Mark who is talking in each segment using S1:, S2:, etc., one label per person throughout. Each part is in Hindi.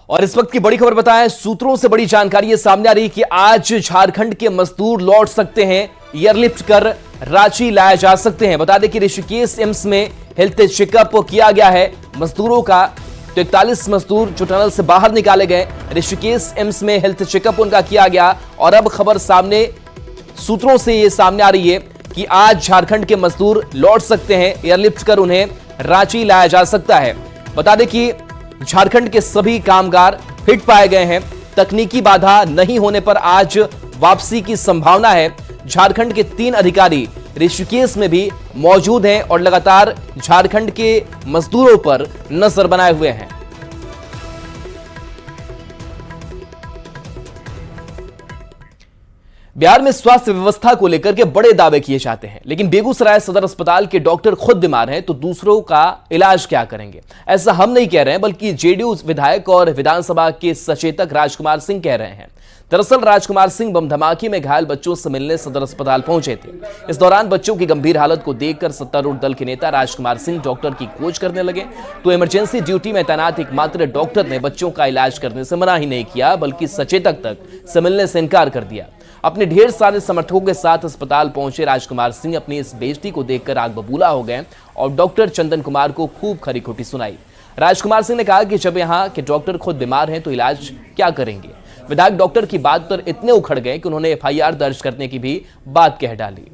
S1: और इस वक्त की बड़ी खबर बताएं, सूत्रों से बड़ी जानकारी सामने आ रही है कि आज झारखंड के मजदूर लौट सकते हैं, एयरलिफ्ट कर रांची लाया जा सकते हैं। बता दें कि ऋषिकेश एम्स में हेल्थ चेकअप किया गया है मजदूरों का। तो 41 मजदूर जो टनल से बाहर निकाले गए, ऋषिकेश एम्स में हेल्थ चेकअप उनका किया गया। और अब खबर सामने सूत्रों से ये सामने आ रही है कि आज झारखंड के मजदूर लौट सकते हैं, एयरलिफ्ट कर उन्हें रांची लाया जा सकता है। बता दें कि झारखंड के सभी कामगार फिट पाए गए हैं, तकनीकी बाधा नहीं होने पर आज वापसी की संभावना है। झारखंड के 3 अधिकारी ऋषिकेश में भी मौजूद हैं और लगातार झारखंड के मजदूरों पर नजर बनाए हुए हैं। बिहार में स्वास्थ्य व्यवस्था को लेकर के बड़े दावे किए जाते हैं, लेकिन बेगूसराय सदर अस्पताल के डॉक्टर खुद बीमार हैं तो दूसरों का इलाज क्या करेंगे? ऐसा हम नहीं कह रहे हैं, बल्कि जेडीयू विधायक और विधानसभा के सचेतक राजकुमार सिंह कह रहे हैं। दरअसल राजकुमार सिंह बम धमाके में घायल बच्चों से मिलने सदर अस्पताल पहुंचे थे। इस दौरान बच्चों की गंभीर हालत को देखकर सत्तारूढ़ दल के नेता राजकुमार सिंह डॉक्टर की खोज करने लगे, तो इमरजेंसी ड्यूटी में तैनात एकमात्र डॉक्टर ने बच्चों का इलाज करने से मना ही नहीं किया, बल्कि सचेतक तक से मिलने से इनकार कर दिया। अपने ढेर सारे समर्थकों के साथ अस्पताल पहुंचे राजकुमार सिंह अपनी इस बेइज्जती को देखकर आग बबूला हो गए और डॉक्टर चंदन कुमार को खूब खरी खोटी सुनाई। राजकुमार सिंह ने कहा कि जब यहां के डॉक्टर खुद बीमार हैं तो इलाज क्या करेंगे? विधायक डॉक्टर की बात पर इतने उखड़ गए कि उन्होंने एफआईआर दर्ज करने की भी बात कह डाली।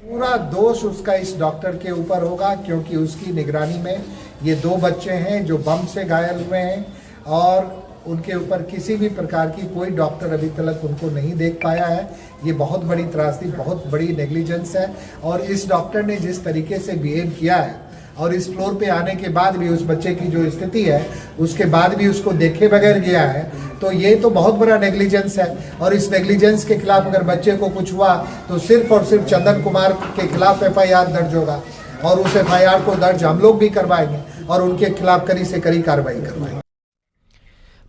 S2: पूरा दोष उसका इस डॉक्टर के ऊपर होगा, क्योंकि उसकी निगरानी में ये 2 बच्चे हैं जो बम से घायल हुए हैं और उनके ऊपर किसी भी प्रकार की कोई डॉक्टर अभी तक उनको नहीं देख पाया है। ये बहुत बड़ी त्रासदी, बहुत बड़ी नेग्लिजेंस है। और इस डॉक्टर ने जिस तरीके से बिहेव किया है और इस फ्लोर पे आने के बाद भी उस बच्चे की जो स्थिति है उसके बाद भी उसको देखे बगैर गया है, तो ये तो बहुत बड़ा नेग्लिजेंस है। और इस नेग्लिजेंस के खिलाफ अगर बच्चे को कुछ हुआ तो सिर्फ और सिर्फ चंदन कुमार के खिलाफ एफआईआर दर्ज होगा और उस एफआईआर को दर्ज हम लोग भी करवाएंगे और उनके खिलाफ कड़ी से कड़ी कार्रवाई करवाएंगे।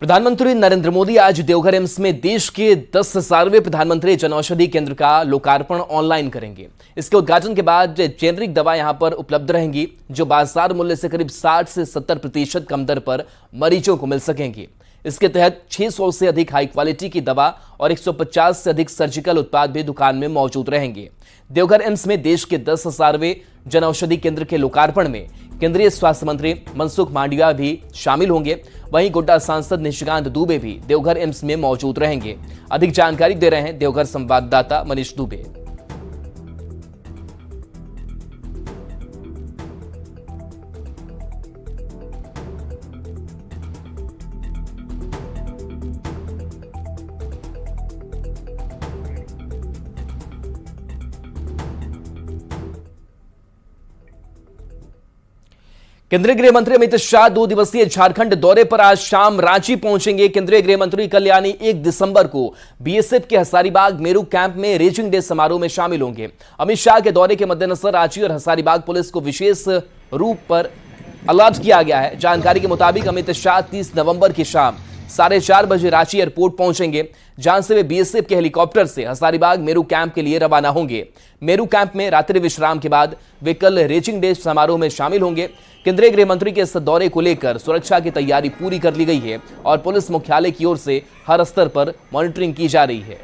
S1: प्रधानमंत्री नरेंद्र मोदी आज देवघर एम्स में देश के 10,000वें प्रधानमंत्री जनऔषधि केंद्र का लोकार्पण ऑनलाइन करेंगे। इसके उद्घाटन के बाद जेनरिक दवा यहां पर उपलब्ध रहेंगी, जो बाजार मूल्य से करीब 60 से 70% कम दर पर मरीजों को मिल सकेंगी। इसके तहत 600 से अधिक हाई क्वालिटी की दवा और 150 से अधिक सर्जिकल उत्पाद भी दुकान में मौजूद रहेंगे। देवघर एम्स में देश के 10,000वें जनऔषधि केंद्र के लोकार्पण में केंद्रीय स्वास्थ्य मंत्री मनसुख मांडविया भी शामिल होंगे। वहीं गोड्डा सांसद निशिकांत दुबे भी देवघर एम्स में मौजूद रहेंगे। अधिक जानकारी दे रहे हैं देवघर संवाददाता मनीष दुबे। केंद्रीय गृह मंत्री अमित शाह 2 दिवसीय झारखंड दौरे पर आज शाम रांची पहुंचेंगे। केंद्रीय गृह मंत्री कल यानी 1 दिसंबर को बीएसएफ के हजारीबाग मेरू कैंप में रेजिंग डे समारोह में शामिल होंगे। अमित शाह के दौरे के मद्देनजर रांची और हजारीबाग पुलिस को विशेष रूप पर अलर्ट किया गया है। जानकारी के मुताबिक अमित शाह 30 नवंबर की शाम 4:30 बजे रांची एयरपोर्ट पहुंचेंगे, जहां से वे बीएसएफ के हेलीकॉप्टर से हजारीबाग मेरू कैंप के लिए रवाना होंगे। मेरू कैंप में रात्रि विश्राम के बाद वे कल रेजिंग डे समारोह में शामिल होंगे। केंद्रीय गृह मंत्री के इस दौरे को लेकर सुरक्षा की तैयारी पूरी कर ली गई है और पुलिस मुख्यालय की ओर से हर स्तर पर मॉनिटरिंग की जा रही है।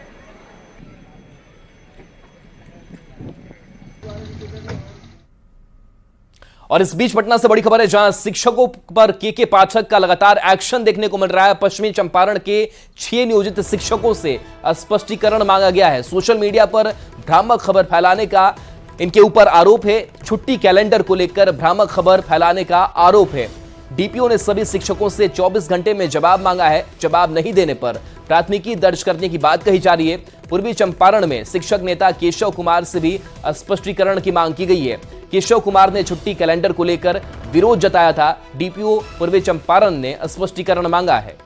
S1: और इस बीच पटना से बड़ी खबर है, जहां शिक्षकों पर के पाठक का लगातार एक्शन देखने को मिल रहा है। पश्चिमी चंपारण के 6 नियोजित शिक्षकों से स्पष्टीकरण मांगा गया है। सोशल मीडिया पर भ्रामक खबर फैलाने का इनके ऊपर आरोप है। छुट्टी कैलेंडर को लेकर भ्रामक खबर फैलाने का आरोप है। डीपीओ ने सभी शिक्षकों से 24 घंटे में जवाब मांगा है। जवाब नहीं देने पर प्राथमिकी दर्ज करने की बात कही जा रही है। पूर्वी चंपारण में शिक्षक नेता केशव कुमार से भी स्पष्टीकरण की मांग की गई है। केशव कुमार ने छुट्टी कैलेंडर को लेकर विरोध जताया था। डीपीओ पूर्वी चंपारण ने स्पष्टीकरण मांगा है।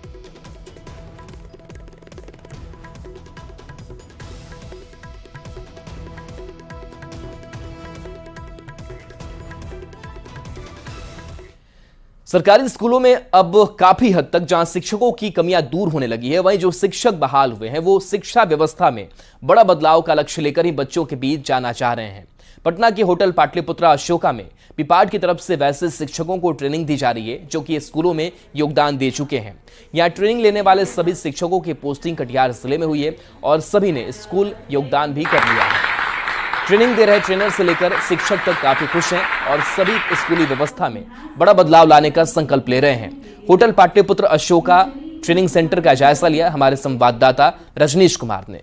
S1: सरकारी स्कूलों में अब काफी हद तक जहां शिक्षकों की कमियां दूर होने लगी है, वहीं जो शिक्षक बहाल हुए हैं वो शिक्षा व्यवस्था में बड़ा बदलाव का लक्ष्य लेकर ही बच्चों के बीच जाना चाह रहे हैं। पटना के होटल पाटलिपुत्रा अशोका में पिपाड की तरफ से वैसे शिक्षकों को ट्रेनिंग दी जा रही है जो कि स्कूलों में योगदान दे चुके हैं। यहाँ ट्रेनिंग लेने वाले सभी शिक्षकों की पोस्टिंग कटिहार जिले में हुई है और सभी ने स्कूल योगदान भी कर लिया है। ट्रेनिंग दे रहे ट्रेनर से लेकर शिक्षक तक काफी खुश हैं और सभी स्कूली व्यवस्था में बड़ा बदलाव लाने का संकल्प ले रहे हैं। Hotel Pataliputra Ashoka training centre का जायजा लिया हमारे संवाददाता रजनीश कुमार ने।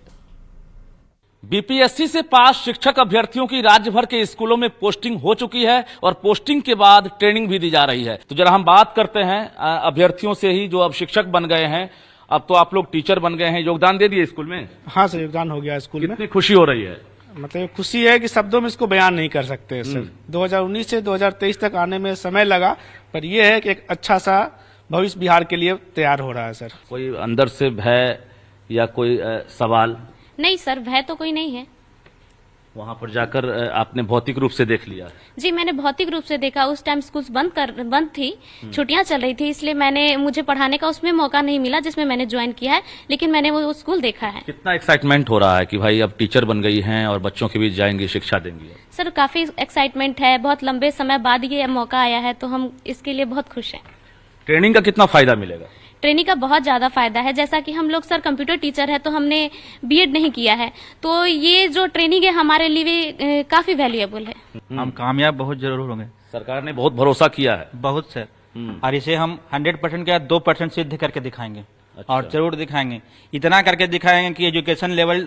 S3: बीपीएससी से पास शिक्षक अभ्यर्थियों की राज्य भर के स्कूलों में पोस्टिंग हो चुकी है और पोस्टिंग के बाद ट्रेनिंग भी दी जा रही है। तो जरा हम बात करते हैं अभ्यर्थियों से ही जो अब शिक्षक बन गए हैं। अब तो आप लोग टीचर बन गए हैं, योगदान दे दिए स्कूल में?
S4: हाँ सर, योगदान हो गया स्कूल में।
S3: कितनी खुशी हो रही है?
S4: मतलब खुशी है कि शब्दों में इसको बयान नहीं कर सकते सर। 2019 से 2023 तक आने में समय लगा, पर यह है कि एक अच्छा सा भविष्य बिहार के लिए तैयार हो रहा है सर।
S3: कोई अंदर से भय या कोई सवाल?
S5: नहीं सर, भय तो कोई नहीं है।
S3: वहां पर जाकर आपने भौतिक रूप से देख लिया?
S5: जी, मैंने भौतिक रूप से देखा। उस टाइम स्कूल बंद थी, छुट्टियां चल रही थी, इसलिए मुझे पढ़ाने का उसमें मौका नहीं मिला जिसमें मैंने ज्वाइन किया है, लेकिन मैंने वो स्कूल देखा है।
S3: कितना एक्साइटमेंट हो रहा है कि भाई अब टीचर बन गई हैं और बच्चों के बीच जाएंगी, शिक्षा देंगी?
S5: सर काफी एक्साइटमेंट है, बहुत लंबे समय बाद ये मौका आया है, तो हम इसके लिए बहुत खुश हैं।
S3: ट्रेनिंग का कितना फायदा मिलेगा?
S5: ट्रेनिंग का बहुत ज्यादा फायदा है। जैसा कि हम लोग सर कंप्यूटर टीचर है, तो हमने बीएड नहीं किया है, तो ये जो ट्रेनिंग है हमारे लिए काफी वैल्यूएबल है।
S6: हम कामयाब बहुत जरूर होंगे।
S3: सरकार ने बहुत भरोसा किया है।
S6: बहुत सर, और इसे हम 100% क्या 2% सिद्ध करके दिखाएंगे।
S3: अच्छा।
S6: और जरूर दिखाएंगे, इतना करके दिखाएंगे कि एजुकेशन लेवल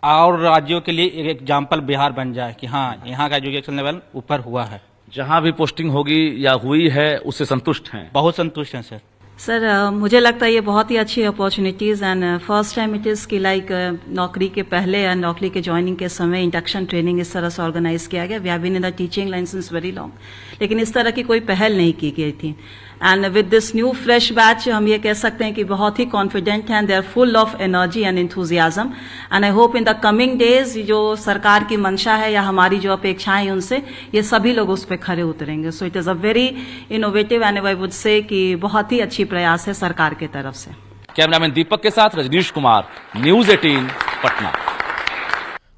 S6: और राज्यों के लिए एक एग्जाम्पल बिहार बन जाए कि हाँ, यहाँ का एजुकेशन लेवल ऊपर हुआ है।
S3: जहां भी पोस्टिंग होगी या हुई है उससे संतुष्ट हैं?
S6: बहुत संतुष्ट हैं सर।
S7: सर मुझे लगता है ये बहुत ही अच्छी opportunities and first time it is कि लाइक नौकरी के पहले या नौकरी के ज्वाइनिंग के समय इंडक्शन ट्रेनिंग इस तरह से ऑर्गेनाइज किया गया। We have been in the teaching line since very long, लेकिन इस तरह की कोई पहल नहीं की गई थी। And with this new fresh batch हम ये कह सकते हैं कि बहुत ही कॉन्फिडेंट हैं, they are full of energy and enthusiasm. And I hope in the coming days जो सरकार की मंशा है या हमारी जो अपेक्षाएं हैं उनसे, ये सभी लोग उस पर खरे उतरेंगे। So it is a very innovative and I would say कि बहुत ही अच्छी प्रयास है सरकार की तरफ से।
S3: कैमरामैन दीपक के साथ रजनीश कुमार, न्यूज 18 पटना।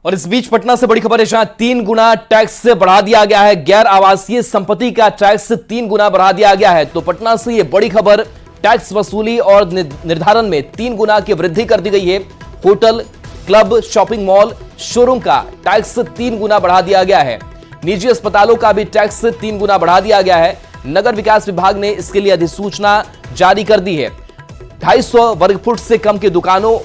S1: और इस बीच पटना से बड़ी खबर है, जहां 3 गुना टैक्स बढ़ा दिया गया है। गैर आवासीय संपत्ति का टैक्स 3 गुना बढ़ा दिया गया है। तो पटना से ये बड़ी खबर, टैक्स वसूली और निर्धारण में 3 गुना की वृद्धि कर दी गई है। Hotel, club, shopping mall, showroom का टैक्स 3 गुना बढ़ा दिया गया है। निजी अस्पतालों का भी टैक्स 3 गुना बढ़ा दिया गया है। नगर विकास विभाग ने इसके लिए अधिसूचना जारी कर दी है। 250 वर्ग फुट से कम की दुकानों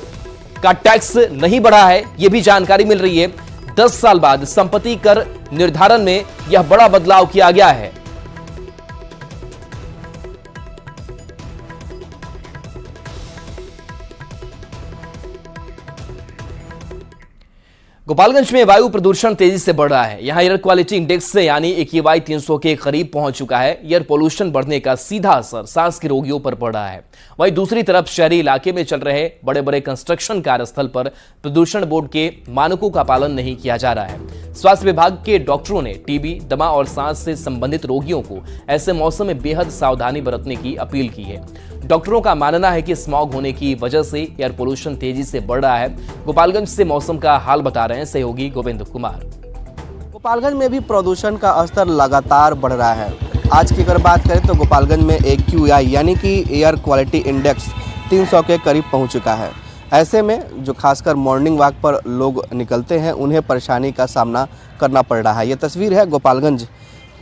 S1: का टैक्स नहीं बढ़ा है, यह भी जानकारी मिल रही है। 10 साल बाद संपत्ति कर निर्धारण में यह बड़ा बदलाव किया गया है। गोपालगंज में वायु प्रदूषण तेजी से बढ़ रहा है। यहां एयर क्वालिटी इंडेक्स से यानी AQI 300 के करीब पहुंच चुका है। एयर पोल्यूशन बढ़ने का सीधा असर सांस के रोगियों पर पड़ रहा है। वहीं दूसरी तरफ शहरी इलाके में चल रहे बड़े बड़े कंस्ट्रक्शन कार्यस्थल पर प्रदूषण बोर्ड के मानकों का पालन नहीं किया जा रहा है। स्वास्थ्य विभाग के डॉक्टरों ने टीबी, दमा और सांस से संबंधित रोगियों को ऐसे मौसम में बेहद सावधानी बरतने की अपील की है। डॉक्टरों का मानना है कि स्मॉग होने की वजह से एयर पोल्यूशन तेजी से बढ़ रहा है। गोपालगंज से मौसम का हाल बता रहे हैं सहयोगी गोविंद कुमार।
S8: गोपालगंज में भी प्रदूषण का स्तर लगातार बढ़ रहा है। आज की अगर बात करें तो गोपालगंज में AQI यानी कि एयर क्वालिटी इंडेक्स 300 के करीब पहुंच चुका है। ऐसे में जो खासकर मॉर्निंग वॉक पर लोग निकलते हैं उन्हें परेशानी का सामना करना पड़ रहा है। ये तस्वीर है गोपालगंज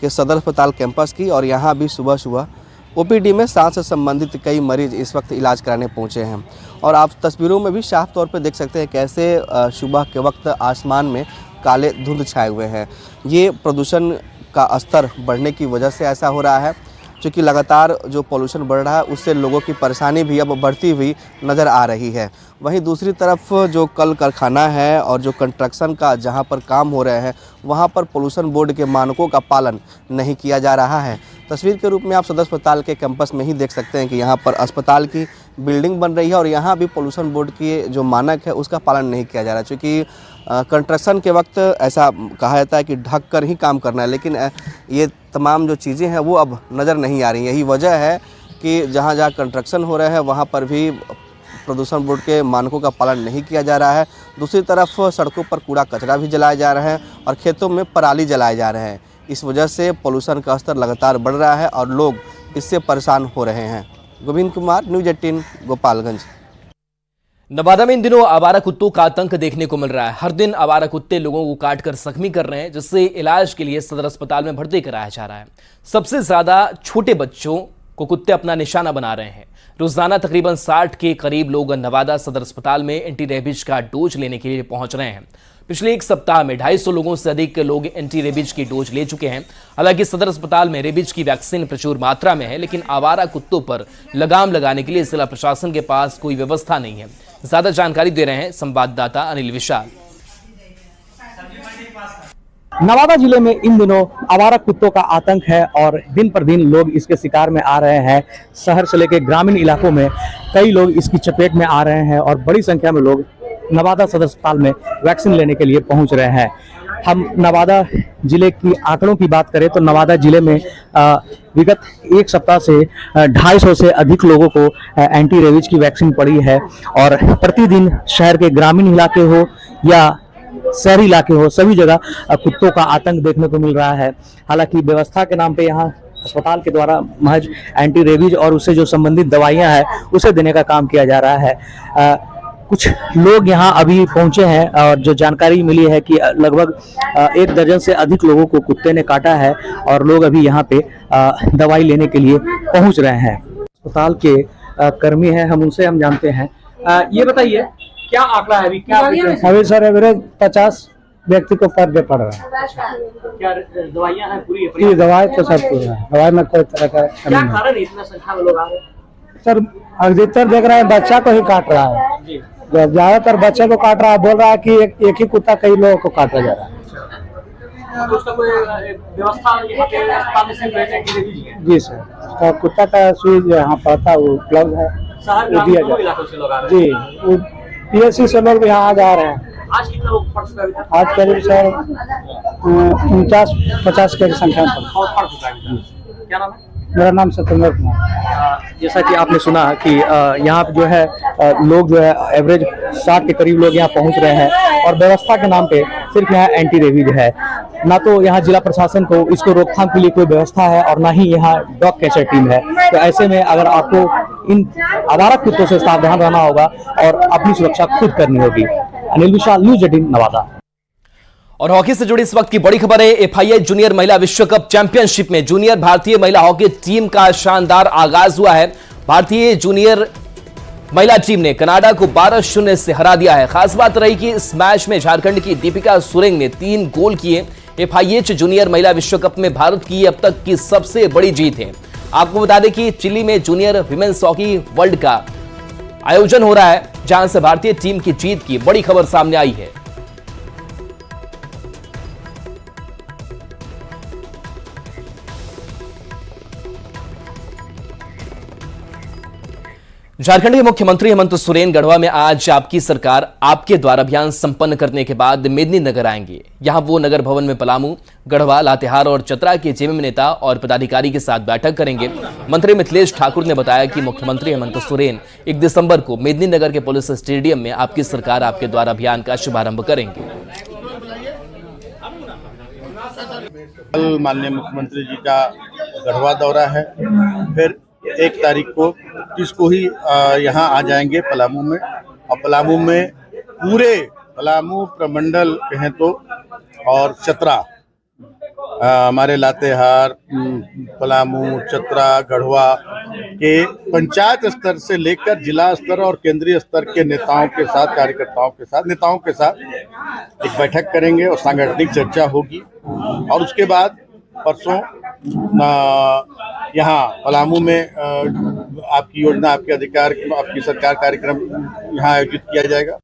S8: के सदर अस्पताल कैंपस की, और यहाँ भी सुबह सुबह OPD में सांस से संबंधित कई मरीज इस वक्त इलाज कराने पहुंचे हैं। और आप तस्वीरों में भी साफ तौर पर देख सकते हैं कैसे सुबह के वक्त आसमान में काले धुंध छाए हुए हैं। ये प्रदूषण का स्तर बढ़ने की वजह से ऐसा हो रहा है, क्योंकि लगातार जो पोल्यूशन बढ़ रहा है उससे लोगों की परेशानी भी अब बढ़ती हुई नज़र आ रही है। वहीं दूसरी तरफ जो कल कारखाना है और जो कंस्ट्रक्शन का जहां पर काम हो रहे हैं वहां पर पोल्यूशन बोर्ड के मानकों का पालन नहीं किया जा रहा है। तस्वीर के रूप में आप सदर अस्पताल के कैंपस में ही देख सकते हैं कि यहाँ पर अस्पताल की बिल्डिंग बन रही है और यहाँ भी पोल्यूशन बोर्ड के जो मानक है उसका पालन नहीं किया जा रहा है। क्योंकि कंस्ट्रक्शन के वक्त ऐसा कहा जाता है कि ढक कर ही काम करना है, लेकिन ये तमाम जो चीज़ें हैं वो अब नज़र नहीं आ रही। यही वजह है कि जहाँ जहाँ कंस्ट्रक्शन हो रहा है वहाँ पर भी प्रदूषण बोर्ड के मानकों का पालन नहीं किया जा रहा है, दूसरी तरफ सड़कों पर कूड़ा कचरा भी जलाए जा रहे हैं और खेतों में पराली जलाए जा रहे हैं। इस वजह से पोल्यूशन का स्तर लगातार बढ़ रहा है और लोग इससे परेशान हो रहे हैं। गोविंद कुमार, न्यूज़ 18, गोपालगंज।
S1: नवादा में इन दिनों आवारा कुत्तों का आतंक देखने को मिल रहा है। हर दिन आवारा कुत्ते लोगों को काटकर जख्मी कर रहे हैं, जिससे इलाज के लिए सदर अस्पताल में भर्ती कराया जा रहा है। सबसे ज्यादा छोटे बच्चों को कुत्ते अपना निशाना बना रहे हैं। रोजाना तकरीबन 60 के करीब लोग नवादा सदर अस्पताल में एंटी रेबीज का डोज लेने के लिए पहुंच रहे हैं। पिछले एक सप्ताह में 250 लोगों से अधिक लोग एंटी रेबीज की डोज ले चुके हैं। हालांकि सदर अस्पताल में रेबीज की वैक्सीन प्रचुर मात्रा में है, लेकिन आवारा कुत्तों पर लगाम लगाने के लिए जिला प्रशासन के पास कोई व्यवस्था नहीं है। ज्यादा जानकारी दे रहे हैं संवाददाता अनिल विशाल।
S9: नवादा जिले में इन दिनों आवारा कुत्तों का आतंक है और दिन पर दिन लोग इसके शिकार में आ रहे हैं। शहर से लेकर ग्रामीण इलाकों में कई लोग इसकी चपेट में आ रहे हैं और बड़ी संख्या में लोग नवादा सदर अस्पताल में वैक्सीन लेने के लिए पहुंच रहे हैं। हम नवादा जिले की आंकड़ों की बात करें तो नवादा जिले में विगत एक सप्ताह से 250 से अधिक लोगों को एंटी रेबीज की वैक्सीन पड़ी है और प्रतिदिन शहर के ग्रामीण इलाके हो या शहरी इलाके हो, सभी जगह कुत्तों का आतंक देखने को मिल रहा है। हालांकि व्यवस्था के नाम पे यहाँ अस्पताल के द्वारा महज एंटी रेबीज और उससे जो संबंधित दवाइयाँ हैं उसे देने का काम किया जा रहा है। कुछ लोग यहाँ अभी पहुंचे हैं और जो जानकारी मिली है कि लगभग 1 दर्जन से अधिक लोगों को कुत्ते ने काटा है और लोग अभी यहाँ पे दवाई लेने के लिए पहुंच रहे हैं। अस्पताल के कर्मी हैं, हम उनसे हम जानते हैं। ये बताइए क्या आंकड़ा है अभी? क्या
S10: अभी सर एवरेज 50 व्यक्ति को पर डे पड़ रहा है।
S9: क्या दवाइयाँ हैं पूरी?
S10: दवाई तो सब पूरा है, दवाई में कोई तरह का
S9: क्या कारण है इतना संख्या में लोग आ रहे हैं?
S10: सर अधिकतर देख रहे हैं बच्चा को ही काट रहा है, ज्यादातर बच्चे को काट रहा है। बोल रहा है कि एक ही कुत्ता कई लोगों को काटा जा रहा है।
S9: तो उसका कोई व्यवस्था यहाँ पे अस्पताल में सिर्फ एंटी रेबीज है?
S10: जी सर, उसका कुत्ता का सुई जो यहाँ पड़ता है वो उपलब्ध है, वो दिया जाए। जी, वो PSC से लोग यहाँ आ जा रहे हैं।
S9: आज कितने लोग पढ़ चुके हैं?
S10: आज करीब सर 49-50 के संख्या में।
S9: क्या नाम है?
S10: मेरा नाम सत्येंद्र कुमार।
S9: जैसा कि आपने सुना कि यहाँ पे जो है लोग जो है एवरेज 60 के करीब लोग यहाँ पहुँच रहे हैं और व्यवस्था के नाम पे सिर्फ यहाँ एंटी रेबीज है। ना तो यहाँ जिला प्रशासन को इसको रोकथाम के लिए कोई व्यवस्था है और ना ही यहाँ डॉग कैचर टीम है। तो ऐसे में अगर आपको इन आवारा कुत्तों से सावधान रहना होगा और अपनी सुरक्षा खुद करनी होगी। अनिल विशाल, न्यूज़ 18 नवादा।
S1: और हॉकी से जुड़ी इस वक्त की बड़ी खबर है। FIA जूनियर महिला विश्व कप चैंपियनशिप में जूनियर भारतीय महिला हॉकी टीम का शानदार आगाज हुआ है। भारतीय जूनियर महिला टीम ने कनाडा को 12-0 से हरा दिया है। खास बात रही कि इस मैच में झारखंड की दीपिका सुरेंग ने 3 गोल किए। FIH जूनियर महिला विश्व कप में भारत की अब तक की सबसे बड़ी जीत है। आपको बता दें कि चिली में जूनियर विमेंस हॉकी वर्ल्ड का आयोजन हो रहा है, जहां से भारतीय टीम की जीत की बड़ी खबर सामने आई है। झारखंड के मुख्यमंत्री हेमंत सोरेन गढ़वा में आज आपकी सरकार आपके द्वार अभियान संपन्न करने के बाद मेदिनीनगर आएंगे। यहां वो नगर भवन में पलामू, गढ़वा, लातेहार और चतरा के जेएमएम नेता और पदाधिकारी के साथ बैठक करेंगे। मंत्री मिथिलेश ठाकुर ने बताया कि मुख्यमंत्री हेमंत सोरेन 1 दिसंबर को मेदिनीनगर के पुलिस स्टेडियम में आपकी सरकार आपके द्वार अभियान का शुभारंभ करेंगे।
S11: कल माननीय मुख्यमंत्री जी का गढ़वा दौरा है, फिर 1 तारीख को इसको ही यहाँ आ जाएंगे पलामू में, और पलामू में पूरे पलामू प्रमंडल कहें तो और चतरा, हमारे लातेहार, पलामू, चतरा, गढ़वा के पंचायत स्तर से लेकर जिला स्तर और केंद्रीय स्तर के नेताओं के साथ, कार्यकर्ताओं के साथ, नेताओं के साथ एक बैठक करेंगे और सांगठनिक चर्चा होगी। और उसके बाद परसों यहाँ पलामू में आपकी योजना, आपके अधिकार, आपकी सरकार कार्यक्रम यहाँ आयोजित किया जाएगा।